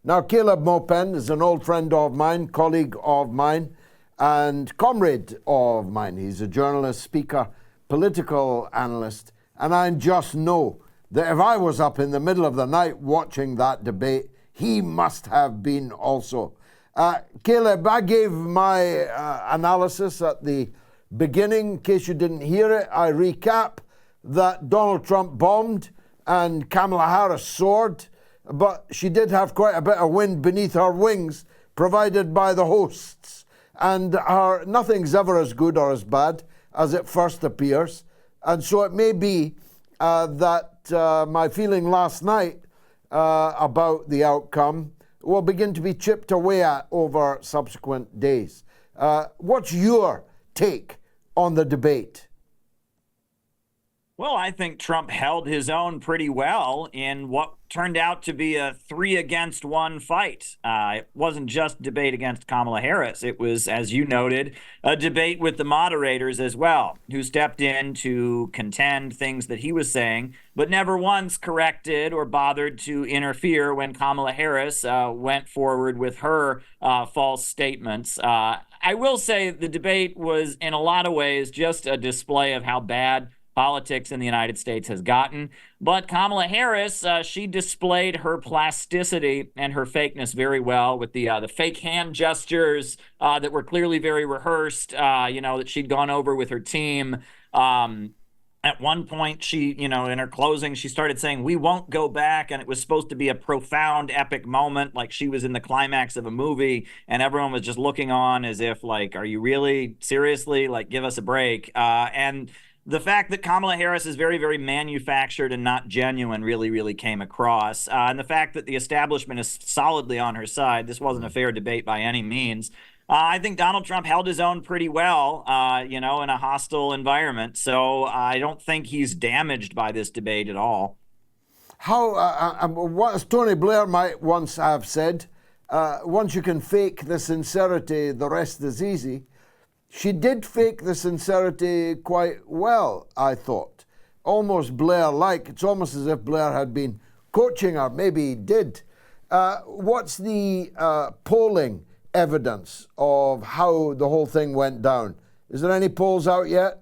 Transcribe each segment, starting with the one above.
Now, Caleb Maupin is an old friend of mine, colleague of mine, and comrade of mine. He's a journalist, speaker, political analyst, and I just know that if I was up in the middle of the night watching that debate, he must have been also. Caleb, I gave my analysis at the beginning. In case you didn't hear it, I recap that Donald Trump bombed and Kamala Harris soared, but she did have quite a bit of wind beneath her wings provided by the hosts. And nothing's ever as good or as bad as it first appears. And so it may be that my feeling last night about the outcome will begin to be chipped away at over subsequent days. What's your take on the debate? Well, I think Trump held his own pretty well in what turned out to be a 3-against-1 fight. It wasn't just a debate against Kamala Harris. It was, as you noted, a debate with the moderators as well, who stepped in to contend things that he was saying, but never once corrected or bothered to interfere when Kamala Harris went forward with her false statements. I will say the debate was, in a lot of ways, just a display of how bad politics in the United States has gotten. But Kamala Harris, she displayed her plasticity and her fakeness very well with the fake hand gestures that were clearly very rehearsed, that she'd gone over with her team. At one point, she, in her closing, she started saying, "We won't go back." And it was supposed to be a profound, epic moment, like she was in the climax of a movie. And everyone was just looking on as if, like, are you really, seriously, like, give us a break? And the fact that Kamala Harris is very, very manufactured and not genuine really, really came across. And the fact that the establishment is solidly on her side, this wasn't a fair debate by any means. I think Donald Trump held his own pretty well, in a hostile environment. So I don't think he's damaged by this debate at all. What as Tony Blair might once have said, once you can fake the sincerity, the rest is easy. She did fake the sincerity quite well, I thought. Almost Blair-like. It's almost as if Blair had been coaching her. Maybe he did. What's the polling evidence of how the whole thing went down? Is there any polls out yet?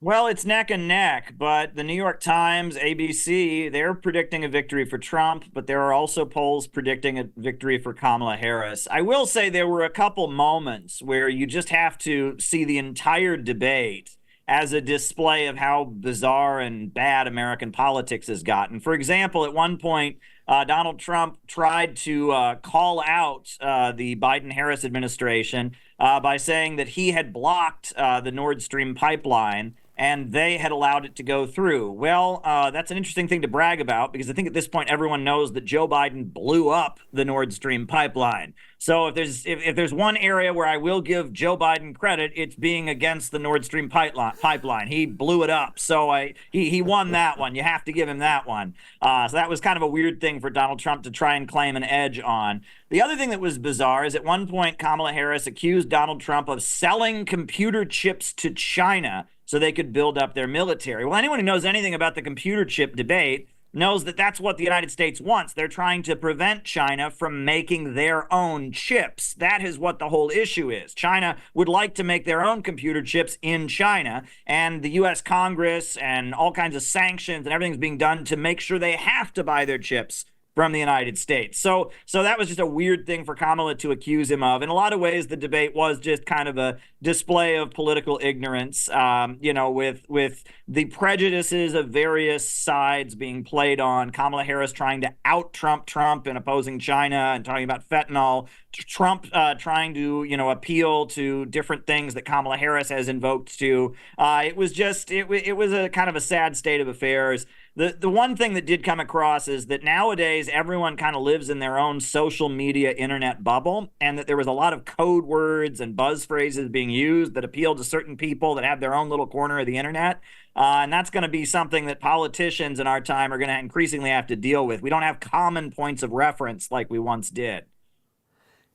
Well, it's neck and neck, but the New York Times, ABC, they're predicting a victory for Trump, but there are also polls predicting a victory for Kamala Harris. I will say there were a couple moments where you just have to see the entire debate as a display of how bizarre and bad American politics has gotten. For example, at one point, Donald Trump tried to call out the Biden-Harris administration by saying that he had blocked the Nord Stream pipeline and they had allowed it to go through. Well, that's an interesting thing to brag about because I think at this point everyone knows that Joe Biden blew up the Nord Stream pipeline. So if there's one area where I will give Joe Biden credit, it's being against the Nord Stream pipeline. He blew it up. So he won that one. You have to give him that one. So that was kind of a weird thing for Donald Trump to try and claim an edge on. The other thing that was bizarre is at one point Kamala Harris accused Donald Trump of selling computer chips to China so they could build up their military. Well, anyone who knows anything about the computer chip debate knows that that's what the United States wants. They're trying to prevent China from making their own chips. That is what the whole issue is. China would like to make their own computer chips in China, and the U.S. Congress and all kinds of sanctions and everything's being done to make sure they have to buy their chips from the United States. So that was just a weird thing for Kamala to accuse him of. In a lot of ways, the debate was just kind of a display of political ignorance, with the prejudices of various sides being played on. Kamala Harris trying to out-Trump and opposing China and talking about fentanyl. Trump trying to, appeal to different things that Kamala Harris has invoked to. It was a kind of a sad state of affairs. The one thing that did come across is that nowadays everyone kind of lives in their own social media internet bubble, and that there was a lot of code words and buzz phrases being used that appeal to certain people that have their own little corner of the internet. And that's going to be something that politicians in our time are going to increasingly have to deal with. We don't have common points of reference like we once did.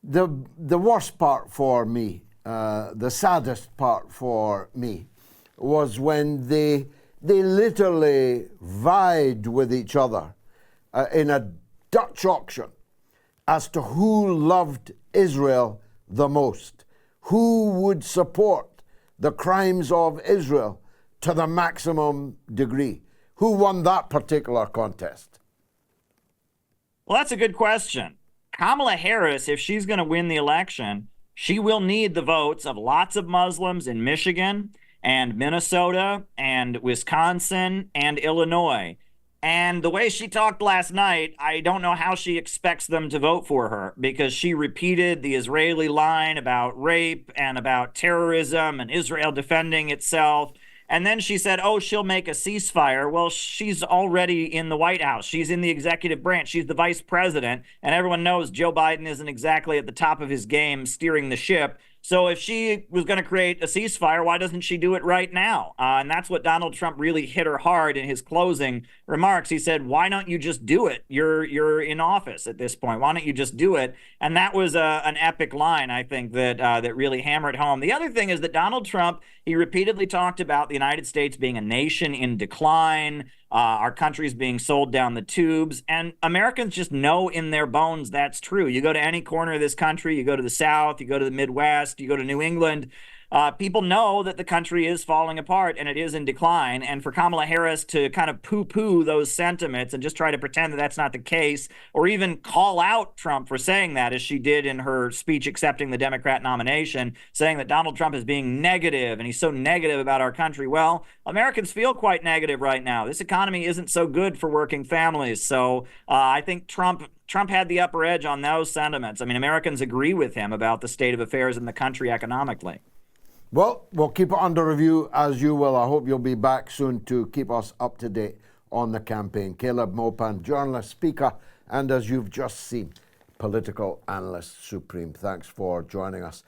The worst part for me, the saddest part for me, was when they literally vied with each other in a Dutch auction as to who loved Israel the most, who would support the crimes of Israel to the maximum degree. Who won that particular contest? Well, that's a good question. Kamala Harris, if she's going to win the election, she will need the votes of lots of Muslims in Michigan and Minnesota and Wisconsin and Illinois. And the way she talked last night, I don't know how she expects them to vote for her, because she repeated the Israeli line about rape and about terrorism and Israel defending itself. And then she said, oh, she'll make a ceasefire. Well, she's already in the White House. She's in the executive branch. She's the vice president. And everyone knows Joe Biden isn't exactly at the top of his game steering the ship. So if she was going to create a ceasefire, why doesn't she do it right now? And that's what Donald Trump really hit her hard in his closing remarks. He said, why don't you just do it? You're in office at this point. Why don't you just do it? And that was an epic line, I think, that really hammered home. The other thing is that Donald Trump, he repeatedly talked about the United States being a nation in decline, our country's being sold down the tubes, and Americans just know in their bones that's true. You go to any corner of this country, you go to the South, you go to the Midwest, you go to New England, people know that the country is falling apart and it is in decline. And for Kamala Harris to kind of poo-poo those sentiments and just try to pretend that that's not the case, or even call out Trump for saying that, as she did in her speech accepting the Democrat nomination, saying that Donald Trump is being negative and he's so negative about our country. Well, Americans feel quite negative right now. This economy isn't so good for working families. So I think Trump had the upper edge on those sentiments. I mean, Americans agree with him about the state of affairs in the country economically. Well, we'll keep it under review, as you will. I hope you'll be back soon to keep us up to date on the campaign. Caleb Maupin, journalist, speaker, and as you've just seen, political analyst supreme. Thanks for joining us.